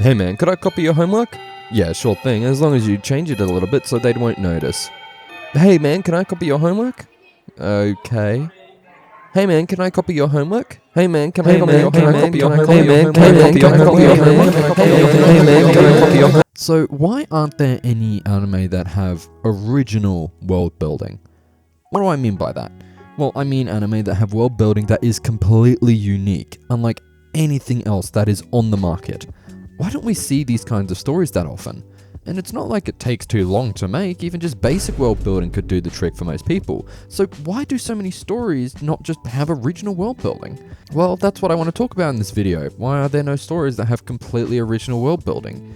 Hey man, could I copy your homework? Yeah, sure thing, as long as you change it a little bit so they won't notice. Hey man, can I copy your homework? Okay. Hey man, can I copy your homework? Hey man, can I copy your homework? Hey man, can I copy your homework? Hey man, can I copy your homework? So why aren't there any anime that have original world building? What do I mean by that? Well, I mean anime that have world building that is completely unique, unlike anything else that is on the market. Why don't we see these kinds of stories that often? And it's not like it takes too long to make, even just basic world building could do the trick for most people. So why do so many stories not just have original world building? Well, that's what I want to talk about in this video. Why are there no stories that have completely original world building?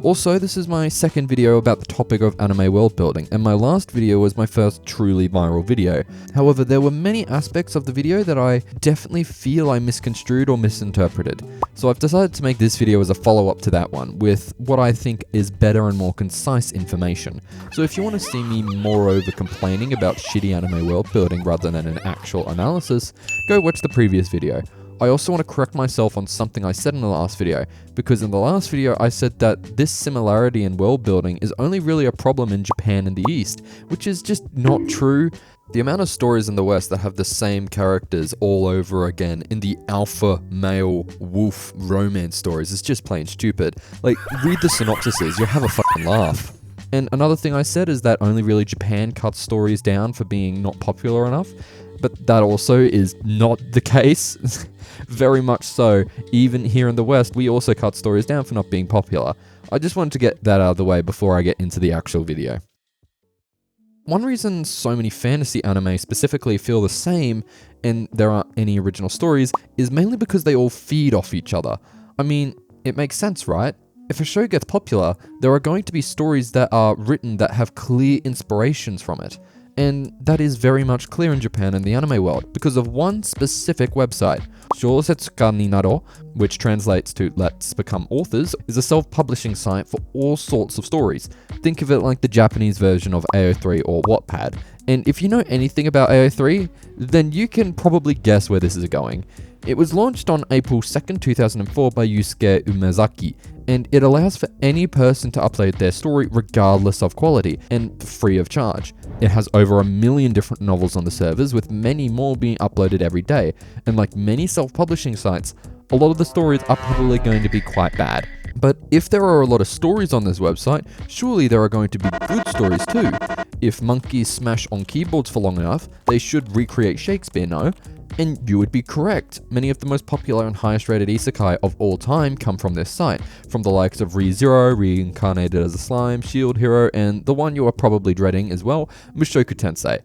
Also, this is my second video about the topic of anime world building, and my last video was my first truly viral video. However, there were many aspects of the video that I definitely feel I misconstrued or misinterpreted. So I've decided to make this video as a follow-up to that one, with what I think is better and more concise information. So if you want to see me moreover complaining about shitty anime world building rather than an actual analysis, go watch the previous video. I also want to correct myself on something I said in the last video, because in the last video I said that this similarity in world building is only really a problem in Japan and the East, which is just not true. The amount of stories in the West that have the same characters all over again in the alpha male wolf romance stories is just plain stupid. Like, read the synopsises, you'll have a fucking laugh. And another thing I said is that only really Japan cuts stories down for being not popular enough, but that also is not the case. Very much so. Even here in the West, we also cut stories down for not being popular. I just wanted to get that out of the way before I get into the actual video. One reason so many fantasy anime specifically feel the same and there aren't any original stories is mainly because they all feed off each other. I mean, it makes sense, right? If a show gets popular, there are going to be stories that are written that have clear inspirations from it. And that is very much clear in Japan and the anime world because of one specific website. Shousetsuka ni naro, which translates to Let's Become Authors, is a self-publishing site for all sorts of stories. Think of it like the Japanese version of AO3 or Wattpad. And if you know anything about AO3, then you can probably guess where this is going. It was launched on April 2nd, 2004 by Yusuke Umezaki, and it allows for any person to upload their story regardless of quality, and free of charge. It has over 1 million different novels on the servers, with many more being uploaded every day, and like many self-publishing sites, a lot of the stories are probably going to be quite bad. But if there are a lot of stories on this website, surely there are going to be good stories too. If monkeys smash on keyboards for long enough, they should recreate Shakespeare, no? And you would be correct. Many of the most popular and highest rated isekai of all time come from this site, from the likes of ReZero, Reincarnated as a Slime, Shield Hero, and the one you are probably dreading as well, Mushoku Tensei.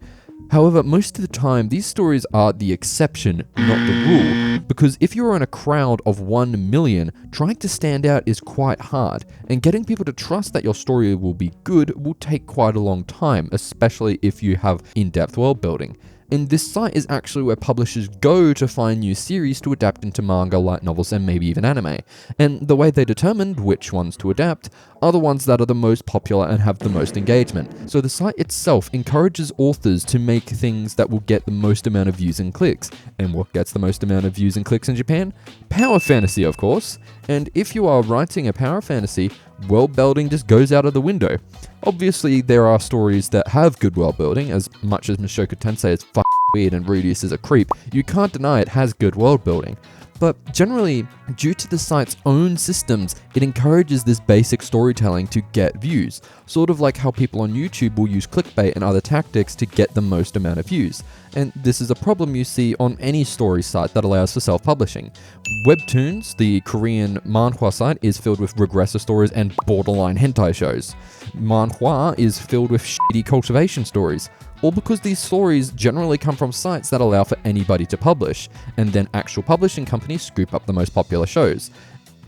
However, most of the time, these stories are the exception, not the rule, because if you're in a crowd of 1 million, trying to stand out is quite hard, and getting people to trust that your story will be good will take quite a long time, especially if you have in-depth world building. And this site is actually where publishers go to find new series to adapt into manga, light novels, and maybe even anime. And the way they determined which ones to adapt are the ones that are the most popular and have the most engagement. So the site itself encourages authors to make things that will get the most amount of views and clicks. And what gets the most amount of views and clicks in Japan? Power fantasy, of course. And if you are writing a power fantasy, world building just goes out of the window. Obviously, there are stories that have good world building, as much as Mushoku Tensei is fucking weird and Rudius is a creep, you can't deny it has good world building. But generally, due to the site's own systems, it encourages this basic storytelling to get views, sort of like how people on YouTube will use clickbait and other tactics to get the most amount of views. And this is a problem you see on any story site that allows for self-publishing. Webtoons, the Korean manhwa site, is filled with regressor stories and borderline hentai shows. Manhwa is filled with shitty cultivation stories. All because these stories generally come from sites that allow for anybody to publish, and then actual publishing companies scoop up the most popular shows.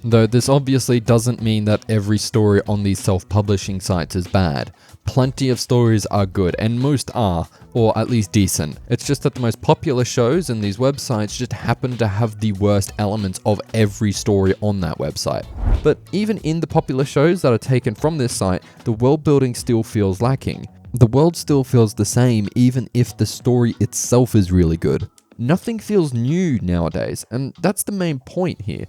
Though this obviously doesn't mean that every story on these self-publishing sites is bad. Plenty of stories are good, and most are, or at least decent. It's just that the most popular shows in these websites just happen to have the worst elements of every story on that website. But even in the popular shows that are taken from this site, the world building still feels lacking. The world still feels the same even if the story itself is really good. Nothing feels new nowadays, and that's the main point here.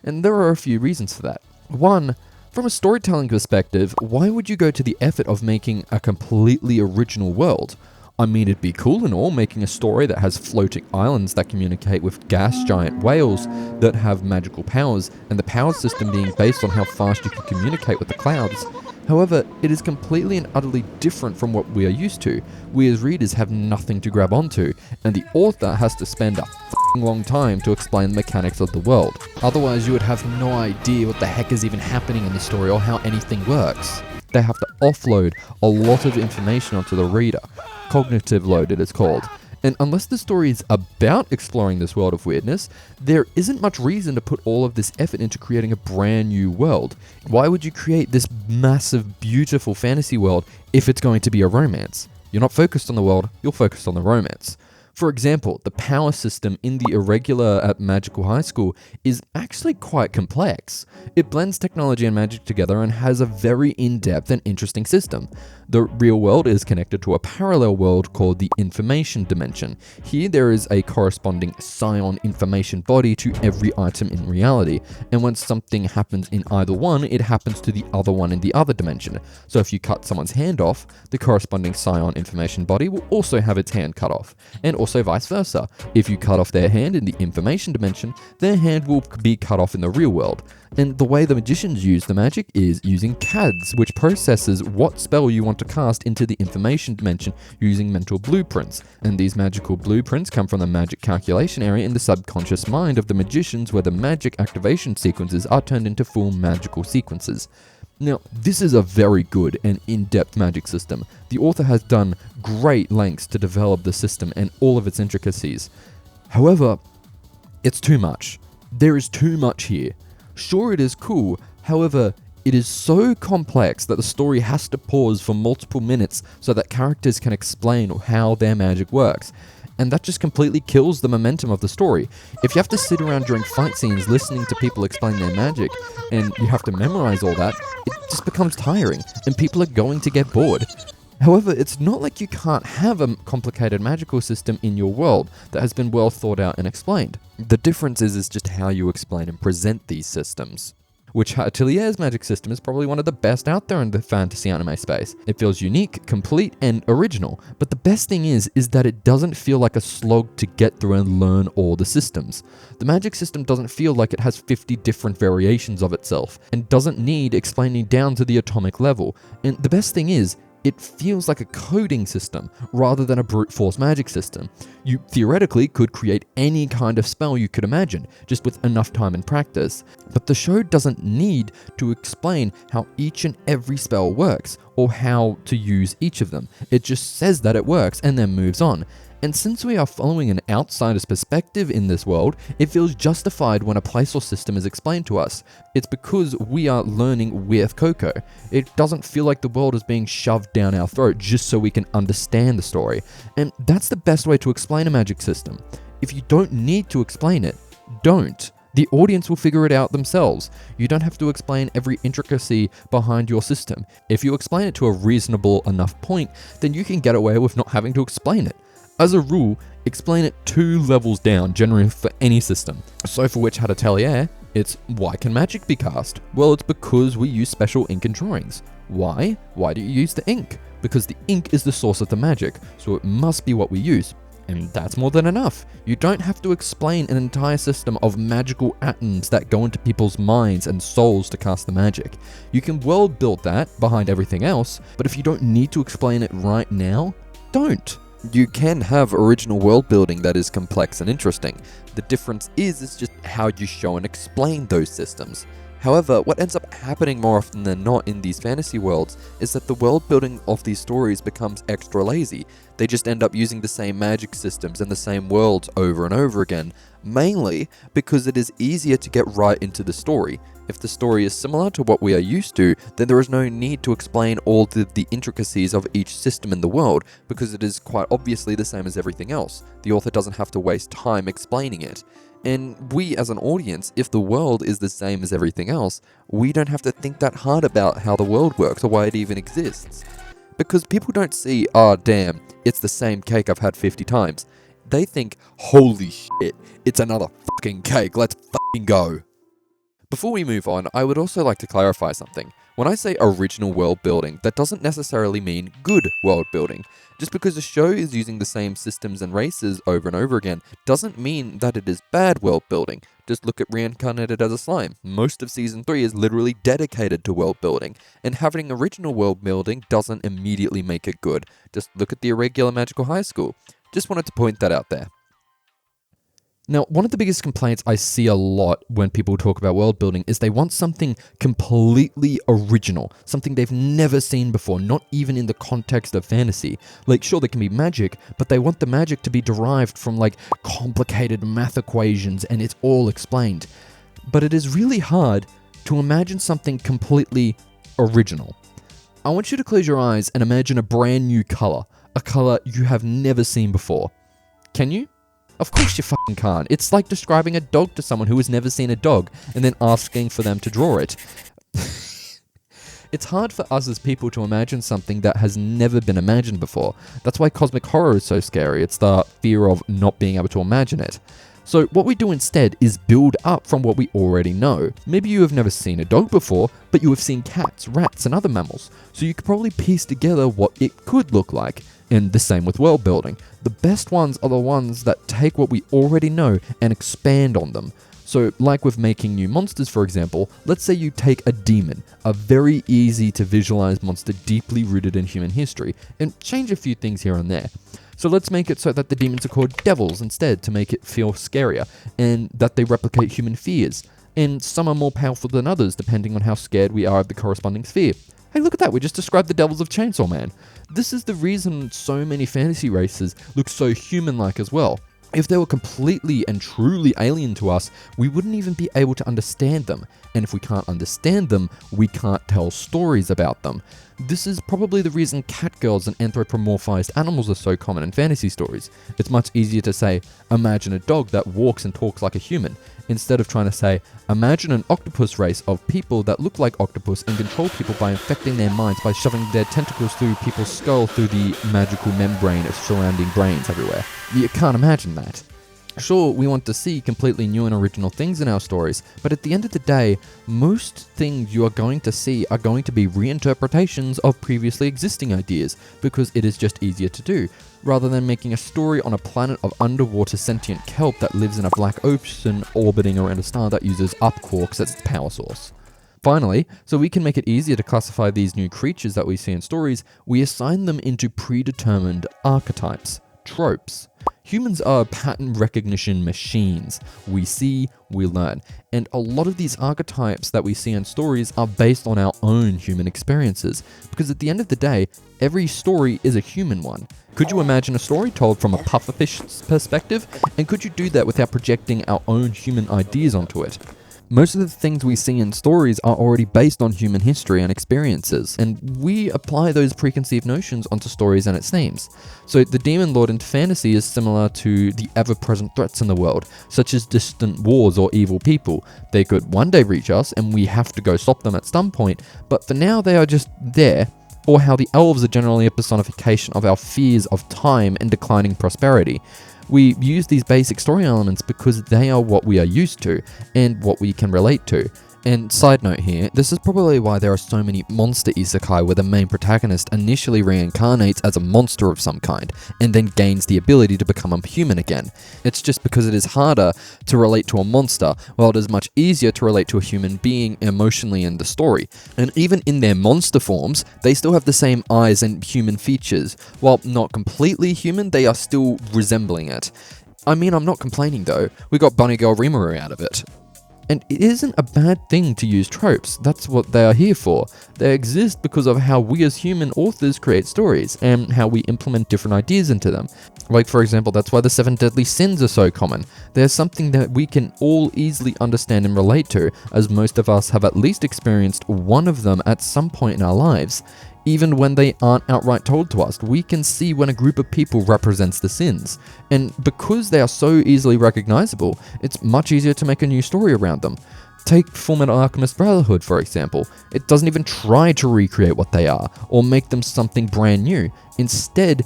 And there are a few reasons for that. 1. From a storytelling perspective, why would you go to the effort of making a completely original world? I mean, it'd be cool and all making a story that has floating islands that communicate with gas giant whales that have magical powers, and the power system being based on how fast you can communicate with the clouds. However, it is completely and utterly different from what we are used to. We as readers have nothing to grab onto, and the author has to spend a f***ing long time to explain the mechanics of the world. Otherwise, you would have no idea what the heck is even happening in the story or how anything works. They have to offload a lot of information onto the reader. Cognitive load, it is called. And unless the story is about exploring this world of weirdness, there isn't much reason to put all of this effort into creating a brand new world. Why would you create this massive, beautiful fantasy world if it's going to be a romance? You're not focused on the world, you're focused on the romance. For example, the power system in the irregular at Magical High School is actually quite complex. It blends technology and magic together and has a very in-depth and interesting system. The real world is connected to a parallel world called the information dimension. Here there is a corresponding scion information body to every item in reality, and when something happens in either one, it happens to the other one in the other dimension. So if you cut someone's hand off, the corresponding scion information body will also have its hand cut off, and also vice versa. If you cut off their hand in the information dimension, their hand will be cut off in the real world. And the way the magicians use the magic is using CADs, which processes what spell you want to cast into the information dimension using mental blueprints. And these magical blueprints come from the magic calculation area in the subconscious mind of the magicians, where the magic activation sequences are turned into full magical sequences. Now, this is a very good and in-depth magic system. The author has done great lengths to develop the system and all of its intricacies. However, it's too much. There is too much here. Sure, it is cool, however, it is so complex that the story has to pause for multiple minutes so that characters can explain how their magic works. And that just completely kills the momentum of the story. If you have to sit around during fight scenes listening to people explain their magic, and you have to memorize all that, it just becomes tiring, and people are going to get bored. However, it's not like you can't have a complicated magical system in your world that has been well thought out and explained. The difference is just how you explain and present these systems. Which Atelier's magic system is probably one of the best out there in the fantasy anime space. It feels unique, complete, and original, but the best thing is that it doesn't feel like a slog to get through and learn all the systems. The magic system doesn't feel like it has 50 different variations of itself, and doesn't need explaining down to the atomic level. And the best thing is, it feels like a coding system rather than a brute force magic system. You theoretically could create any kind of spell you could imagine, just with enough time and practice. But the show doesn't need to explain how each and every spell works, or how to use each of them. It just says that it works and then moves on. And since we are following an outsider's perspective in this world, it feels justified when a place or system is explained to us. It's because we are learning with Coco. It doesn't feel like the world is being shoved down our throat just so we can understand the story. And that's the best way to explain a magic system. If you don't need to explain it, don't. The audience will figure it out themselves. You don't have to explain every intricacy behind your system. If you explain it to a reasonable enough point, then you can get away with not having to explain it. As a rule, explain it 2 levels down, generally for any system. So for Witch Hat Atelier, it's why can magic be cast? Well, it's because we use special ink and drawings. Why? Why do you use the ink? Because the ink is the source of the magic, so it must be what we use. And that's more than enough. You don't have to explain an entire system of magical atoms that go into people's minds and souls to cast the magic. You can well build that behind everything else, but if you don't need to explain it right now, don't. You can have original world building that is complex and interesting. The difference is just how you show and explain those systems. However, what ends up happening more often than not in these fantasy worlds is that the world building of these stories becomes extra lazy. They just end up using the same magic systems and the same worlds over and over again, mainly because it is easier to get right into the story. If the story is similar to what we are used to, then there is no need to explain all the intricacies of each system in the world, because it is quite obviously the same as everything else. The author doesn't have to waste time explaining it. And we as an audience, if the world is the same as everything else, we don't have to think that hard about how the world works or why it even exists. Because people don't see, oh damn, it's the same cake I've had 50 times. They think, holy shit, it's another fucking cake, let's fucking go. Before we move on, I would also like to clarify something. When I say original world building, that doesn't necessarily mean good world building. Just because a show is using the same systems and races over and over again doesn't mean that it is bad world building. Just look at Reincarnated as a Slime. Most of Season 3 is literally dedicated to world building, and having original world building doesn't immediately make it good. Just look at the Irregular Magical High School. Just wanted to point that out there. Now, one of the biggest complaints I see a lot when people talk about world building is they want something completely original, something they've never seen before, not even in the context of fantasy. Like, sure, there can be magic, but they want the magic to be derived from, like, complicated math equations and it's all explained. But it is really hard to imagine something completely original. I want you to close your eyes and imagine a brand new color, a color you have never seen before. Can you? Of course you fucking can't. It's like describing a dog to someone who has never seen a dog and then asking for them to draw it. It's hard for us as people to imagine something that has never been imagined before. That's why cosmic horror is so scary. It's the fear of not being able to imagine it. So what we do instead is build up from what we already know. Maybe you have never seen a dog before, but you have seen cats, rats, and other mammals. So you could probably piece together what it could look like. And the same with world building. The best ones are the ones that take what we already know and expand on them. So like with making new monsters, for example, let's say you take a demon, a very easy to visualize monster deeply rooted in human history, and change a few things here and there. So let's make it so that the demons are called devils instead to make it feel scarier, and that they replicate human fears. And some are more powerful than others depending on how scared we are of the corresponding sphere. Hey, look at that, we just described the devils of Chainsaw Man. This is the reason so many fantasy races look so human-like as well. If they were completely and truly alien to us, we wouldn't even be able to understand them. And if we can't understand them, we can't tell stories about them. This is probably the reason catgirls and anthropomorphized animals are so common in fantasy stories. It's much easier to say, imagine a dog that walks and talks like a human, instead of trying to say, imagine an octopus race of people that look like octopus and control people by infecting their minds by shoving their tentacles through people's skull through the magical membrane of surrounding brains everywhere. You can't imagine that. Sure, we want to see completely new and original things in our stories, but at the end of the day, most things you are going to see are going to be reinterpretations of previously existing ideas, because it is just easier to do, rather than making a story on a planet of underwater sentient kelp that lives in a black ocean orbiting around a star that uses up quarks as its power source. Finally, so we can make it easier to classify these new creatures that we see in stories, we assign them into predetermined archetypes, tropes. Humans are pattern recognition machines. We see, we learn. And a lot of these archetypes that we see in stories are based on our own human experiences. Because at the end of the day, every story is a human one. Could you imagine a story told from a pufferfish's perspective? And could you do that without projecting our own human ideas onto it? Most of the things we see in stories are already based on human history and experiences, and we apply those preconceived notions onto stories and its themes. So the Demon Lord in fantasy is similar to the ever-present threats in the world, such as distant wars or evil people. They could one day reach us, and we have to go stop them at some point, but for now they are just there. Or how the elves are generally a personification of our fears of time and declining prosperity. We use these basic story elements because they are what we are used to and what we can relate to. And side note here, this is probably why there are so many monster isekai where the main protagonist initially reincarnates as a monster of some kind, and then gains the ability to become a human again. It's just because it is harder to relate to a monster, while it is much easier to relate to a human being emotionally in the story. And even in their monster forms, they still have the same eyes and human features. While not completely human, they are still resembling it. I mean, I'm not complaining though. We got Bunny Girl Rimuru out of it. And it isn't a bad thing to use tropes, that's what they are here for. They exist because of how we as human authors create stories, and how we implement different ideas into them. Like for example, that's why the 7 deadly sins are so common. They're something that we can all easily understand and relate to, as most of us have at least experienced one of them at some point in our lives. Even when they aren't outright told to us, we can see when a group of people represents the sins. And because they are so easily recognizable, it's much easier to make a new story around them. Take Fullmetal Alchemist Brotherhood, for example. It doesn't even try to recreate what they are, or make them something brand new. Instead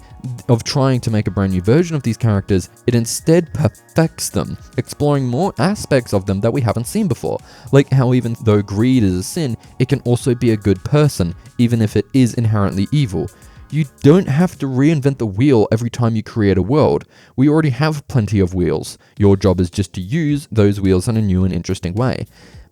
of trying to make a brand new version of these characters, it instead perfects them, exploring more aspects of them that we haven't seen before. Like how even though greed is a sin, it can also be a good person, even if it is inherently evil. You don't have to reinvent the wheel every time you create a world. We already have plenty of wheels. Your job is just to use those wheels in a new and interesting way.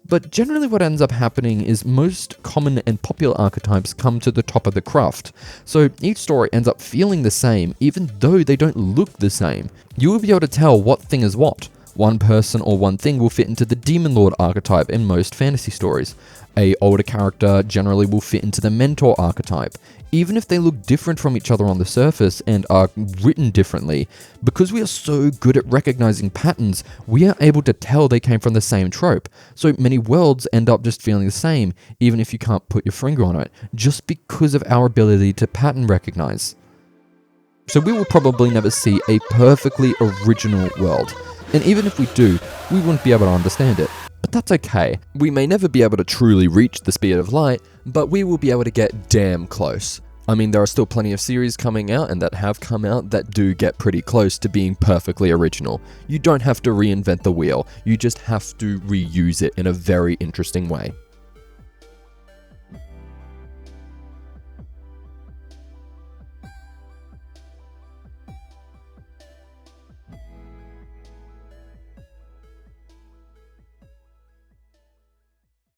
But generally what ends up happening is most common and popular archetypes come to the top of the craft. So each story ends up feeling the same, even though they don't look the same. You will be able to tell what thing is what. One person or one thing will fit into the Demon Lord archetype in most fantasy stories. A older character generally will fit into the Mentor archetype. Even if they look different from each other on the surface and are written differently, because we are so good at recognizing patterns, we are able to tell they came from the same trope. So many worlds end up just feeling the same, even if you can't put your finger on it, just because of our ability to pattern recognize. So we will probably never see a perfectly original world. And even if we do, we wouldn't be able to understand it. But that's okay. We may never be able to truly reach the speed of light, but we will be able to get damn close. I mean, there are still plenty of series coming out and that have come out that do get pretty close to being perfectly original. You don't have to reinvent the wheel, you just have to reuse it in a very interesting way.